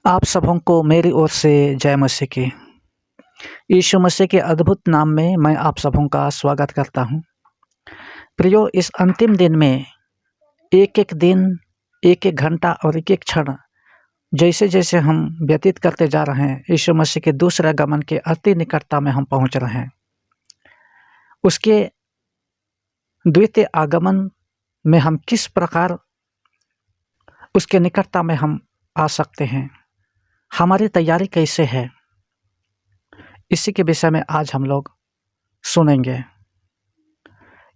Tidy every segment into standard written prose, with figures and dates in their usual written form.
आप सबों को मेरी ओर से जय मसीह की। यीशु मसीह के अद्भुत नाम में मैं आप सबों का स्वागत करता हूं। प्रियो, इस अंतिम दिन में एक-एक दिन, एक-एक घंटा और एक-एक क्षण जैसे-जैसे हम व्यतीत करते जा रहे हैं, यीशु मसीह के दूसरे आगमन के अति निकटता में हम पहुंच रहे हैं। उसके द्वितीय आगमन में हम किस प्रकार उसके निकटता में हम आ सकते हैं, हमारी तैयारी कैसे है, इसी के विषय में आज हम लोग सुनेंगे।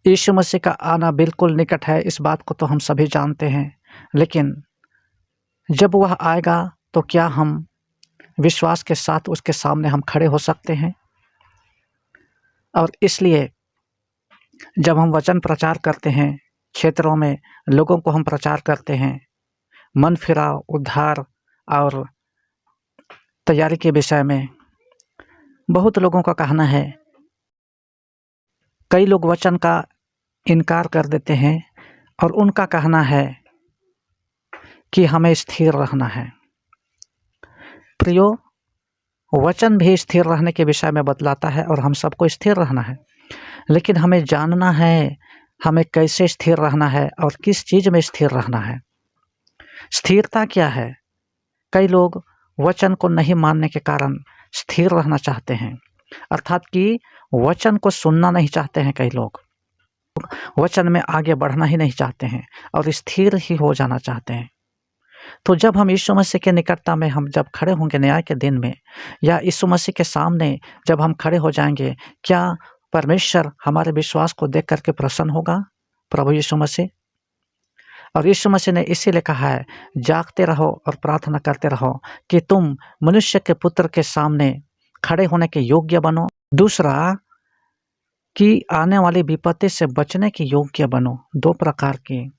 यीशु मसीह का आना बिल्कुल निकट है, इस बात को तो हम सभी जानते हैं, लेकिन जब वह आएगा तो क्या हम विश्वास के साथ उसके सामने हम खड़े हो सकते हैं? और इसलिए जब हम वचन प्रचार करते हैं, क्षेत्रों में लोगों को हम प्रचार करते हैं, मन फिराव, उद्धार और तैयारी के विषय में, बहुत लोगों का कहना है, कई लोग वचन का इनकार कर देते हैं और उनका कहना है कि हमें स्थिर रहना है। प्रियो, वचन भी स्थिर रहने के विषय में बतलाता है और हम सबको स्थिर रहना है, लेकिन हमें जानना है हमें कैसे स्थिर रहना है और किस चीज़ में स्थिर रहना है। स्थिरता क्या है? कई लोग वचन को नहीं मानने के कारण स्थिर रहना चाहते हैं, अर्थात कि वचन को सुनना नहीं चाहते हैं। कई लोग वचन में आगे बढ़ना ही नहीं चाहते हैं और स्थिर ही हो जाना चाहते हैं। तो जब हम यीशु मसीह के निकटता में हम जब खड़े होंगे न्याय के दिन में, या यीशु मसीह के सामने जब हम खड़े हो जाएंगे, क्या परमेश्वर हमारे विश्वास को देख करके प्रसन्न होगा? प्रभु यीशु मसीह और यीशु मसीह ने इसीलिए कहा है, जागते रहो और प्रार्थना करते रहो कि तुम मनुष्य के पुत्र के सामने खड़े होने के योग्य बनो। दूसरा, कि आने वाली विपत्ति से बचने के योग्य बनो। दो प्रकार की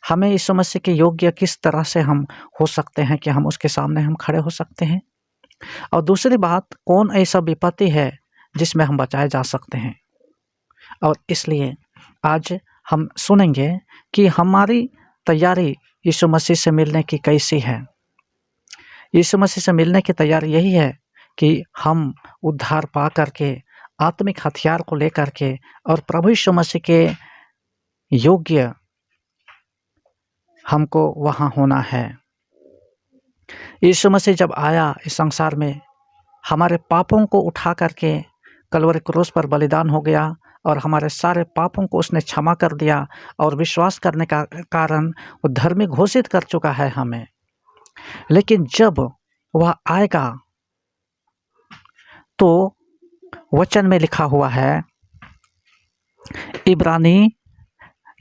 हमें यीशु मसीह के योग्य किस तरह से हम हो सकते हैं कि हम उसके सामने हम खड़े हो सकते हैं, और दूसरी बात, कौन ऐसा विपत्ति है जिसमें हम बचाए जा सकते हैं। और इसलिए आज हम सुनेंगे कि हमारी तैयारी यीशु मसीह से मिलने की कैसी है। यीशु मसीह से मिलने की तैयारी यही है कि हम उद्धार पा करके, आत्मिक हथियार को लेकर के और प्रभु यीशु मसीह के योग्य हमको वहाँ होना है। यीशु मसीह जब आया इस संसार में, हमारे पापों को उठा करके कलवरी क्रूस पर बलिदान हो गया और हमारे सारे पापों को उसने क्षमा कर दिया और विश्वास करने का कारण वो धर्मी घोषित कर चुका है हमें। लेकिन जब वह आएगा तो वचन में लिखा हुआ है, इब्रानी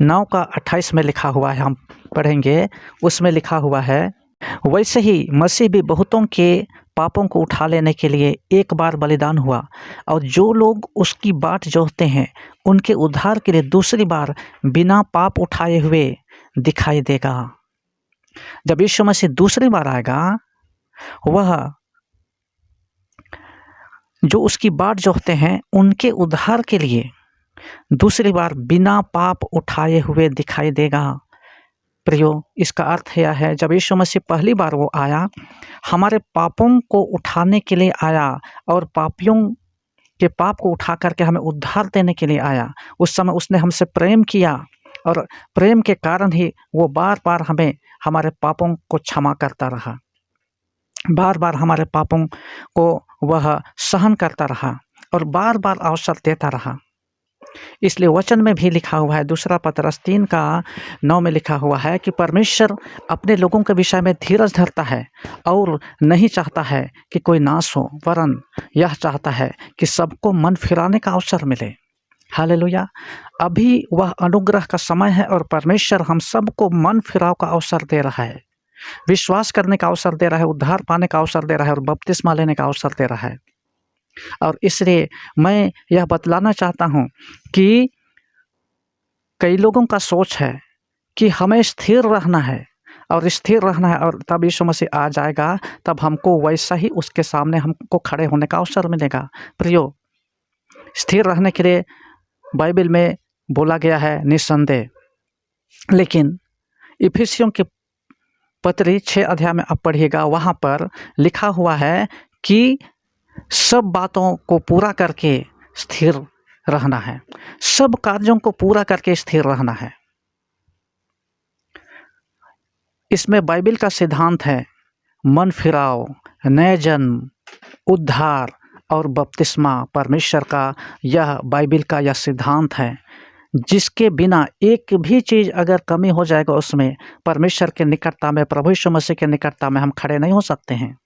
9 का 28 में लिखा हुआ है, हम पढ़ेंगे। उसमें लिखा हुआ है, वैसे ही मसीह भी बहुतों के पापों को उठा लेने के लिए एक बार बलिदान हुआ, और जो लोग उसकी बाट जोहते हैं उनके उद्धार के लिए दूसरी बार बिना पाप उठाए हुए दिखाई देगा। जब यीशु मसीह दूसरी बार आएगा, वह जो उसकी बाट जोहते हैं उनके उद्धार के लिए दूसरी बार बिना पाप उठाए हुए दिखाई देगा। प्रियो, इसका अर्थ यह है, जब यीशु मसीह पहली बार वो आया, हमारे पापों को उठाने के लिए आया और पापियों के पाप को उठा करके हमें उद्धार देने के लिए आया। उस समय उसने हमसे प्रेम किया और प्रेम के कारण ही वो बार बार हमें हमारे पापों को क्षमा करता रहा, बार बार हमारे पापों को वह सहन करता रहा और बार बार अवसर देता रहा। इसलिए वचन में भी लिखा हुआ है, दूसरा पतरस 3 का 9 में लिखा हुआ है कि परमेश्वर अपने लोगों के विषय में धीरज धरता है और नहीं चाहता है कि कोई नाश हो, वरन यह चाहता है कि सबको मन फिराने का अवसर मिले। हालेलुया। अभी वह अनुग्रह का समय है और परमेश्वर हम सबको मन फिराव का अवसर दे रहा है, विश्वास करने का अवसर दे रहा है, उद्धार पाने का अवसर दे रहा है और बपतिस्मा लेने का अवसर दे रहा है। और इसलिए मैं यह बतलाना चाहता हूँ कि कई लोगों का सोच है कि हमें स्थिर रहना है और स्थिर रहना है, और तब यीशु मसीह आ जाएगा, तब हमको वैसा ही उसके सामने हमको खड़े होने का अवसर मिलेगा। प्रियो, स्थिर रहने के लिए बाइबल में बोला गया है निस्संदेह, लेकिन इफिसियों के पत्री 6 अध्याय में आप पढ़िएगा, वहाँ पर लिखा हुआ है कि सब बातों को पूरा करके स्थिर रहना है, सब कार्यों को पूरा करके स्थिर रहना है। इसमें बाइबल का सिद्धांत है मन फिराओ, नए जन्म, उद्धार और बपतिस्मा। परमेश्वर का यह बाइबल का यह सिद्धांत है, जिसके बिना एक भी चीज़ अगर कमी हो जाएगा उसमें परमेश्वर के निकटता में, प्रभु यीशु मसीह के निकटता में हम खड़े नहीं हो सकते हैं।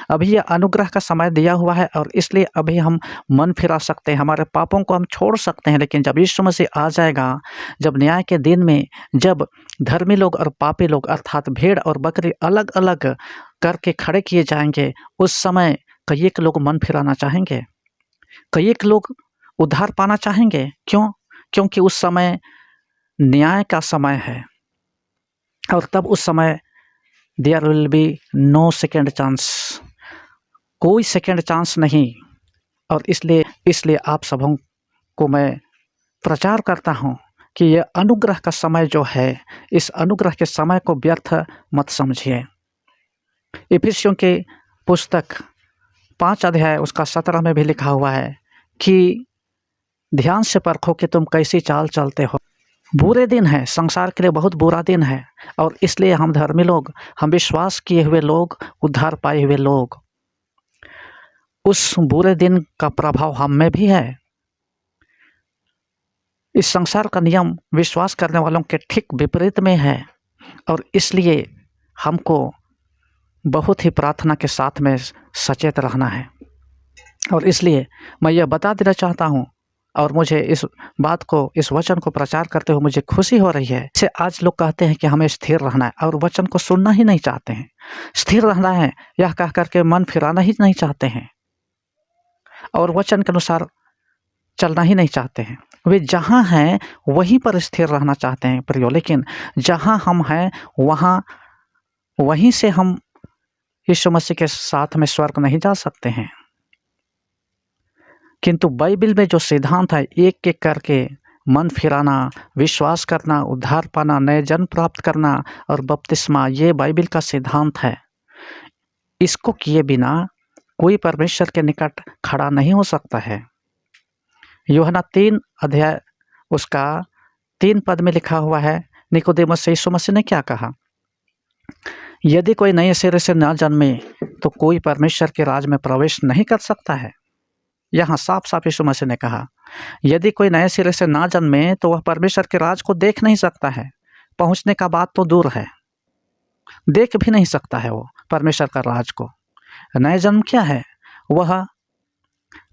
अभी यह अनुग्रह का समय दिया हुआ है और इसलिए अभी हम मन फिरा सकते हैं, हमारे पापों को हम छोड़ सकते हैं। लेकिन जब यीशु मसीह आ जाएगा, जब न्याय के दिन में जब धर्मी लोग और पापी लोग अर्थात भेड़ और बकरी अलग अलग करके खड़े किए जाएंगे, उस समय कई एक लोग मन फिराना चाहेंगे, कई एक लोग उद्धार पाना चाहेंगे। क्यों? क्योंकि उस समय न्याय का समय है और तब उस समय there will be no second chance, कोई सेकेंड चांस नहीं। और इसलिए आप सबों को मैं प्रचार करता हूँ कि यह अनुग्रह का समय जो है, इस अनुग्रह के समय को व्यर्थ मत समझिए। इफिसियों के पुस्तक 5 अध्याय उसका 17 में भी लिखा हुआ है कि ध्यान से परखो कि तुम कैसी चाल चलते हो। बुरे दिन है, संसार के लिए बहुत बुरा दिन है, और इसलिए हम धर्मी लोग, हम विश्वास किए हुए लोग, उद्धार पाए हुए लोग, उस बुरे दिन का प्रभाव हम में भी है। इस संसार का नियम विश्वास करने वालों के ठीक विपरीत में है, और इसलिए हमको बहुत ही प्रार्थना के साथ में सचेत रहना है। और इसलिए मैं यह बता देना चाहता हूँ, और मुझे इस बात को, इस वचन को प्रचार करते हुए मुझे खुशी हो रही है। जैसे आज लोग कहते हैं कि हमें स्थिर रहना है और वचन को सुनना ही नहीं चाहते हैं, स्थिर रहना है यह कह करके मन फिराना ही नहीं चाहते हैं और वचन के अनुसार चलना ही नहीं चाहते हैं। वे जहाँ हैं वहीं पर स्थिर रहना चाहते हैं प्रियो, लेकिन जहाँ हम हैं वहीं से हम यीशु मसीह के साथ में स्वर्ग नहीं जा सकते हैं। किंतु बाइबल में जो सिद्धांत है, एक एक करके मन फिराना, विश्वास करना, उद्धार पाना, नए जन्म प्राप्त करना और बपतिस्मा, ये बाइबल का सिद्धांत है। इसको किए बिना कोई परमेश्वर के निकट खड़ा नहीं हो सकता है। यूहन्ना 3 अध्याय उसका 3 पद में लिखा हुआ है, निकोदेमुस से यीशु मसीह ने क्या कहा? यदि कोई नए सिरे से न जन्मे तो कोई परमेश्वर के राज में प्रवेश नहीं कर सकता है। यहाँ साफ साफ यीशु मसीह ने कहा, यदि कोई नए सिरे से ना जन्मे तो वह परमेश्वर के राज को देख नहीं सकता है। पहुँचने का बात तो दूर है, देख भी नहीं सकता है वो परमेश्वर का राज को। नए जन्म क्या है? वह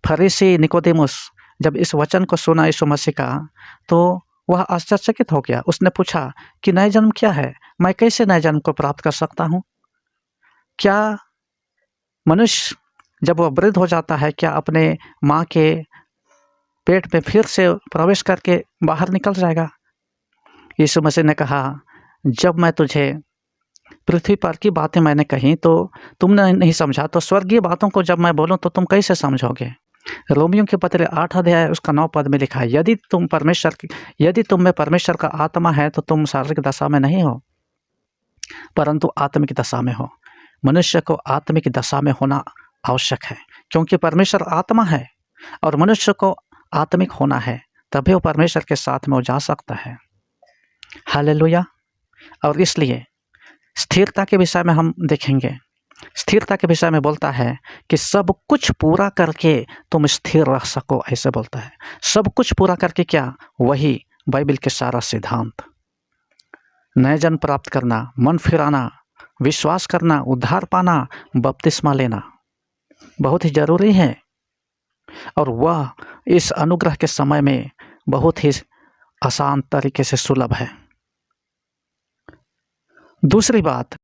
फरीसी निकोदेमुस जब इस वचन को सुना यीशु मसीह का, तो वह आश्चर्यचकित हो गया। उसने पूछा कि नए जन्म क्या है? मैं कैसे नए जन्म को प्राप्त कर सकता हूँ? क्या मनुष्य जब वह वृद्ध हो जाता है, क्या अपने माँ के पेट में फिर से प्रवेश करके बाहर निकल जाएगा? यीशु मसीह ने कहा, जब मैं तुझे पृथ्वी पर की बातें मैंने कही तो तुमने नहीं समझा, तो स्वर्गीय बातों को जब मैं बोलूँ तो तुम कैसे समझोगे? रोमियों के पत्र 8 अध्याय उसका 9 पद में लिखा है, यदि तुम में परमेश्वर का आत्मा है तो तुम शारीरिक दशा में नहीं हो, परंतु आत्मिक दशा में हो। मनुष्य को आत्मिक दशा में होना आवश्यक है, क्योंकि परमेश्वर आत्मा है और मनुष्य को आत्मिक होना है, तभी वो परमेश्वर के साथ में वो जा सकता है। हालेलुया। और इसलिए स्थिरता के विषय में हम देखेंगे। स्थिरता के विषय में बोलता है कि सब कुछ पूरा करके तुम स्थिर रह सको, ऐसे बोलता है। सब कुछ पूरा करके क्या? वही बाइबल के सारा सिद्धांत। नए जन्म प्राप्त करना, मन फिराना, विश्वास करना, उद्धार पाना, बपतिस्मा लेना बहुत ही जरूरी है, और वह इस अनुग्रह के समय में बहुत ही आसान तरीके से सुलभ है। दूसरी बात,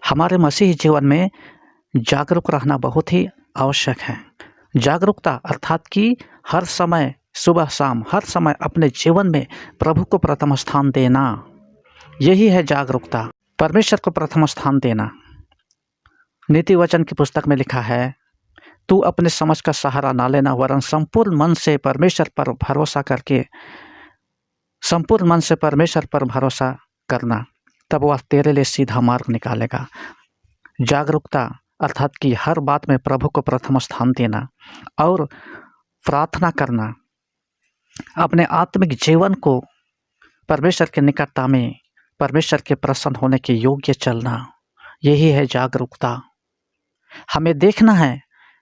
हमारे मसीही जीवन में जागरूक रहना बहुत ही आवश्यक है। जागरूकता अर्थात कि हर समय, सुबह शाम, हर समय अपने जीवन में प्रभु को प्रथम स्थान देना, यही है जागरूकता। परमेश्वर को प्रथम स्थान देना। नीति वचन की पुस्तक में लिखा है, तू अपने समझ का सहारा ना लेना, वरन संपूर्ण मन से परमेश्वर पर भरोसा करना, तब वह तेरे लिए सीधा मार्ग निकालेगा। जागरूकता अर्थात कि हर बात में प्रभु को प्रथम स्थान देना और प्रार्थना करना, अपने आत्मिक जीवन को परमेश्वर के निकटता में परमेश्वर के प्रसन्न होने के योग्य चलना, यही है जागरूकता। हमें देखना है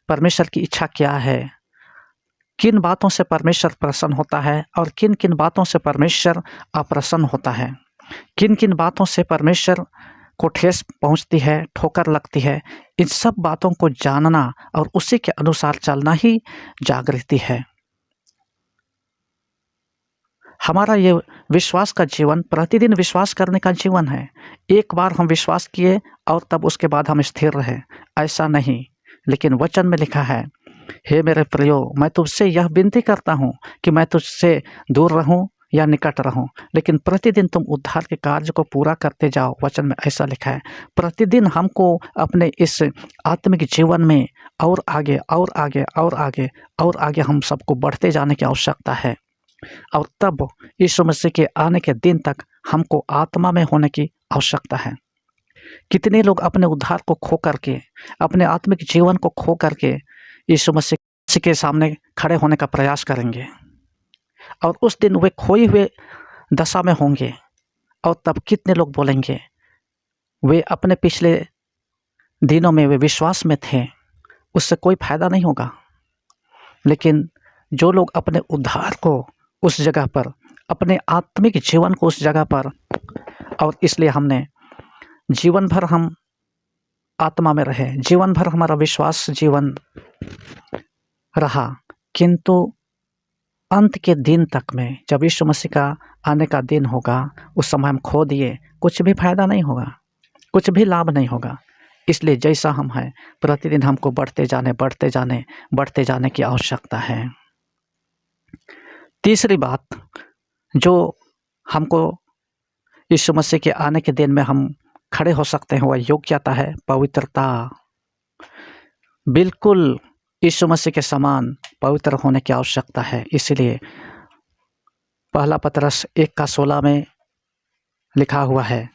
परमेश्वर की इच्छा क्या है, किन बातों से परमेश्वर प्रसन्न होता है और किन किन बातों से परमेश्वर अप्रसन्न होता है, किन किन बातों से परमेश्वर को ठेस पहुंचती है, ठोकर लगती है। इन सब बातों को जानना और उसी के अनुसार चलना ही जागृति है। हमारा ये विश्वास का जीवन प्रतिदिन विश्वास करने का जीवन है। एक बार हम विश्वास किए और तब उसके बाद हम स्थिर रहे, ऐसा नहीं। लेकिन वचन में लिखा है, हे मेरे प्रियो, मैं तुझसे यह विनती करता हूँ कि मैं तुझसे दूर रहूँ या निकट रहूँ, लेकिन प्रतिदिन तुम उद्धार के कार्य को पूरा करते जाओ। वचन में ऐसा लिखा है। प्रतिदिन हमको अपने इस आत्मिक जीवन में और आगे और आगे और आगे और आगे हम सबको बढ़ते जाने की आवश्यकता है। और तब यीशु मसीह के आने के दिन तक हमको आत्मा में होने की आवश्यकता है। कितने लोग अपने उद्धार को खो करके, अपने आत्मिक जीवन को खो करके यीशु मसीह के सामने खड़े होने का प्रयास करेंगे और उस दिन वे खोए हुए दशा में होंगे। और तब कितने लोग बोलेंगे वे अपने पिछले दिनों में वे विश्वास में थे, उससे कोई फायदा नहीं होगा। लेकिन जो लोग अपने उद्धार को उस जगह पर, अपने आत्मिक जीवन को उस जगह पर, और इसलिए हमने जीवन भर हम आत्मा में रहे, जीवन भर हमारा विश्वास जीवन रहा, किंतु अंत के दिन तक में जब यीशु मसीह का आने का दिन होगा, उस समय हम खो दिए, कुछ भी फायदा नहीं होगा, कुछ भी लाभ नहीं होगा। इसलिए जैसा हम हैं प्रतिदिन हमको बढ़ते जाने की आवश्यकता है। तीसरी बात जो हमको यीशु मसीह के आने के दिन में हम खड़े हो सकते हैं, वह योग्यता है पवित्रता। बिल्कुल यीशु मसीह के समान पवित्र होने की आवश्यकता है। इसलिए पहला पतरस 1:16 में लिखा हुआ है,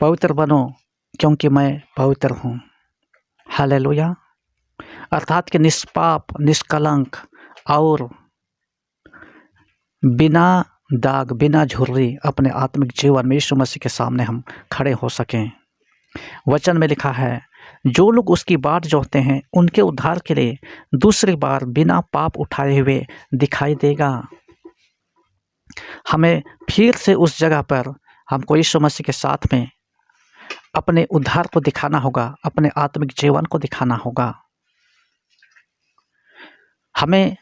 पवित्र बनो क्योंकि मैं पवित्र हूँ। हालेलुया। अर्थात कि निष्पाप, निष्कलंक और बिना दाग, बिना झुर्री अपने आत्मिक जीवन में यीशु मसीह के सामने हम खड़े हो सकें। वचन में लिखा है, जो लोग उसकी बाट जोहते हैं उनके उद्धार के लिए दूसरी बार बिना पाप उठाए हुए दिखाई देगा। हमें फिर से उस जगह पर हमको यीशु मसीह के साथ में अपने उद्धार को दिखाना होगा, अपने आत्मिक जीवन को दिखाना होगा। हमें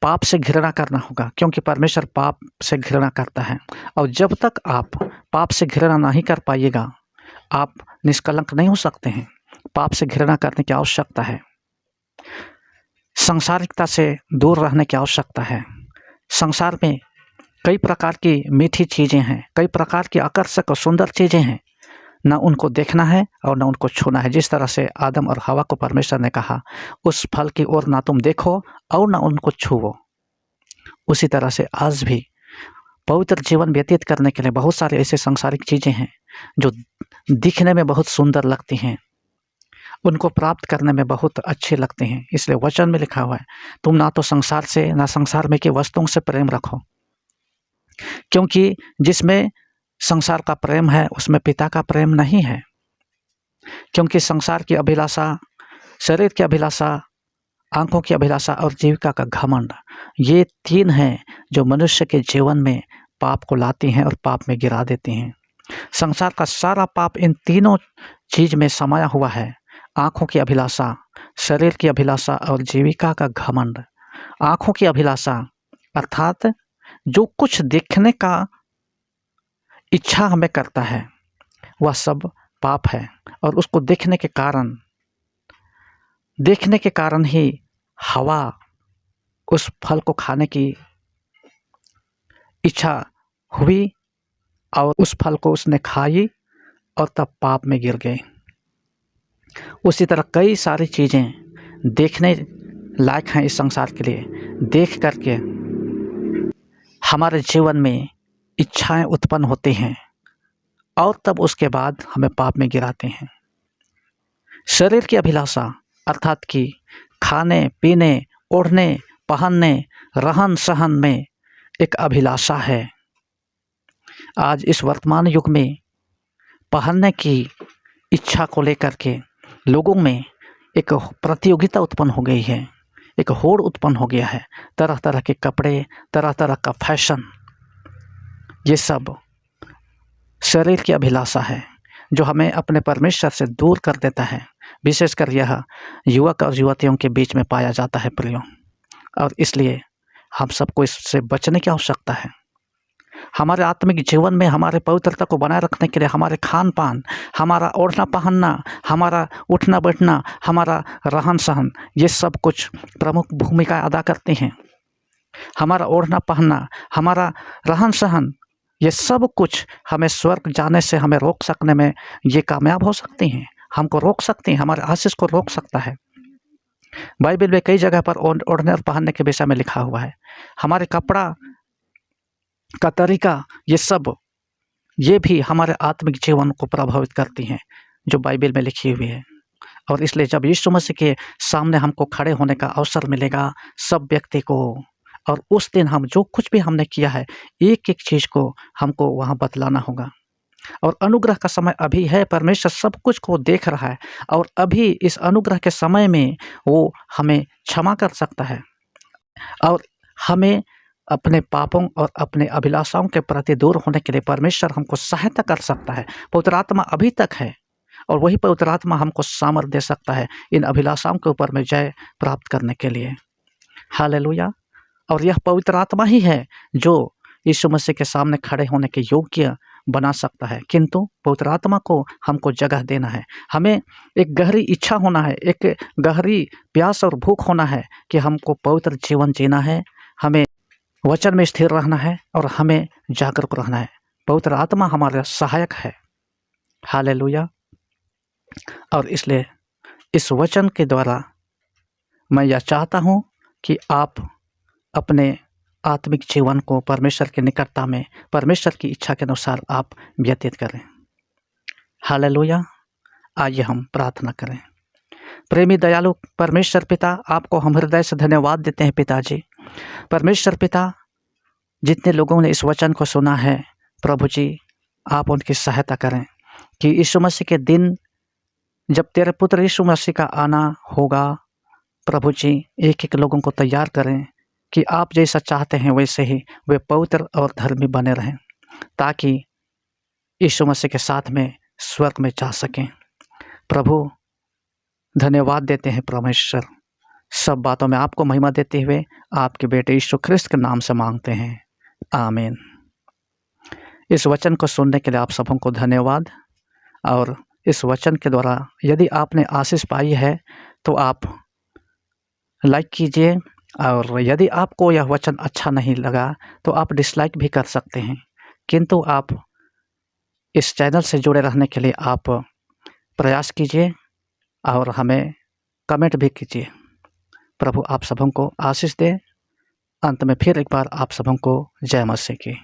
पाप से घृणा करना होगा, क्योंकि परमेश्वर पाप से घृणा करता है। और जब तक आप पाप से घृणा नहीं कर पाइएगा, आप निष्कलंक नहीं हो सकते हैं। पाप से घृणा करने की आवश्यकता है। सांसारिकता से दूर रहने की आवश्यकता है। संसार में कई प्रकार की मीठी चीज़ें हैं, कई प्रकार की आकर्षक और सुंदर चीज़ें हैं, न उनको देखना है और न उनको छूना है। जिस तरह से आदम और हवा को परमेश्वर ने कहा, उस फल की ओर ना तुम देखो और ना उनको छुओ, उसी तरह से आज भी पवित्र जीवन व्यतीत करने के लिए बहुत सारे ऐसे सांसारिक चीज़ें हैं जो दिखने में बहुत सुंदर लगती हैं, उनको प्राप्त करने में बहुत अच्छे लगते हैं। इसलिए वचन में लिखा हुआ है, तुम ना तो संसार से ना संसार में की वस्तुओं से प्रेम रखो, क्योंकि जिसमें संसार का प्रेम है उसमें पिता का प्रेम नहीं है। क्योंकि संसार की अभिलाषा, शरीर की अभिलाषा, आंखों की अभिलाषा और जीविका का घमंड, ये तीन हैं जो मनुष्य के जीवन में पाप को लाती हैं और पाप में गिरा देती हैं। संसार का सारा पाप इन तीनों चीज में समाया हुआ है। आंखों की अभिलाषा, शरीर की अभिलाषा और जीविका का घमंड। आंखों की अभिलाषा अर्थात जो कुछ देखने का इच्छा हमें करता है वह सब पाप है, और उसको देखने के कारण ही हवा उस फल को खाने की इच्छा हुई और उस फल को उसने खाई और तब पाप में गिर गए। उसी तरह कई सारी चीज़ें देखने लायक हैं इस संसार के लिए, देख करके हमारे जीवन में इच्छाएं उत्पन्न होती हैं और तब उसके बाद हमें पाप में गिराते हैं। शरीर की अभिलाषा अर्थात कि खाने पीने, ओढ़ने, पहनने, रहन सहन में एक अभिलाषा है। आज इस वर्तमान युग में पहनने की इच्छा को लेकर के लोगों में एक प्रतियोगिता उत्पन्न हो गई है, एक होड़ उत्पन्न हो गया है। तरह तरह के कपड़े, तरह तरह का फैशन, ये सब शरीर की अभिलाषा है जो हमें अपने परमेश्वर से दूर कर देता है। विशेषकर यह युवक और युवतियों के बीच में पाया जाता है प्रियो, और इसलिए हम सबको इससे बचने की आवश्यकता है। हमारे आत्मिक जीवन में हमारे पवित्रता को बनाए रखने के लिए हमारे खान पान, हमारा ओढ़ना पहनना, हमारा उठना बैठना, हमारा रहन सहन, ये सब कुछ प्रमुख भूमिका अदा करते हैं। हमारा ओढ़ना पहनना, हमारा रहन सहन, ये सब कुछ हमें स्वर्ग जाने से हमें रोक सकने में ये कामयाब हो सकती हैं, हमको रोक सकती हैं, हमारे आशीष को रोक सकता है। बाइबल में कई जगह पर ओढ़ने और पहनने के विषय में लिखा हुआ है। हमारे कपड़ा का तरीका, ये भी हमारे आत्मिक जीवन को प्रभावित करती हैं, जो बाइबल में लिखी हुई है। और इसलिए जब यीशु मसीह के सामने हमको खड़े होने का अवसर मिलेगा सब व्यक्ति को, और उस दिन हम जो कुछ भी हमने किया है एक एक चीज़ को हमको वहाँ बतलाना होगा। और अनुग्रह का समय अभी है, परमेश्वर सब कुछ को देख रहा है, और अभी इस अनुग्रह के समय में वो हमें क्षमा कर सकता है और हमें अपने पापों और अपने अभिलाषाओं के प्रति दूर होने के लिए परमेश्वर हमको सहायता कर सकता है। पवित्र आत्मा अभी तक है और वही पवित्र आत्मा हमको सामर्थ्य दे सकता है इन अभिलाषाओं के ऊपर में जय प्राप्त करने के लिए। हालेलुया। और यह पवित्र आत्मा ही है जो यीशु मसीह के सामने खड़े होने के योग्य बना सकता है, किंतु पवित्र आत्मा को हमको जगह देना है। हमें एक गहरी इच्छा होना है, एक गहरी प्यास और भूख होना है कि हमको पवित्र जीवन जीना है, हमें वचन में स्थिर रहना है और हमें जागरूक रहना है। पवित्र आत्मा हमारा सहायक है। हालेलुया। और इसलिए इस वचन के द्वारा मैं यह चाहता हूँ कि आप अपने आत्मिक जीवन को परमेश्वर की निकटता में, परमेश्वर की इच्छा के अनुसार आप व्यतीत करें। हालेलुया। आइए हम प्रार्थना करें। प्रेमी दयालु परमेश्वर पिता, आपको हम हृदय से धन्यवाद देते हैं पिताजी। परमेश्वर पिता, जितने लोगों ने इस वचन को सुना है प्रभु जी, आप उनकी सहायता करें कि यीशु मसीह के दिन जब तेरे पुत्र यीशु मसीह का आना होगा, प्रभु जी एक एक लोगों को तैयार करें कि आप जैसा चाहते हैं वैसे ही वे पवित्र और धर्मी बने रहें, ताकि यीशु मसीह के साथ में स्वर्ग में जा सकें। प्रभु धन्यवाद देते हैं परमेश्वर, सब बातों में आपको महिमा देते हुए आपके बेटे यीशु ख्रिस्त के नाम से मांगते हैं, आमीन। इस वचन को सुनने के लिए आप सबों को धन्यवाद। और इस वचन के द्वारा यदि आपने आशीष पाई है तो आप लाइक कीजिए, और यदि आपको यह वचन अच्छा नहीं लगा तो आप डिसलाइक भी कर सकते हैं, किंतु आप इस चैनल से जुड़े रहने के लिए आप प्रयास कीजिए और हमें कमेंट भी कीजिए। प्रभु आप सबों को आशीष दे। अंत में फिर एक बार आप सबों को जय मसीह की।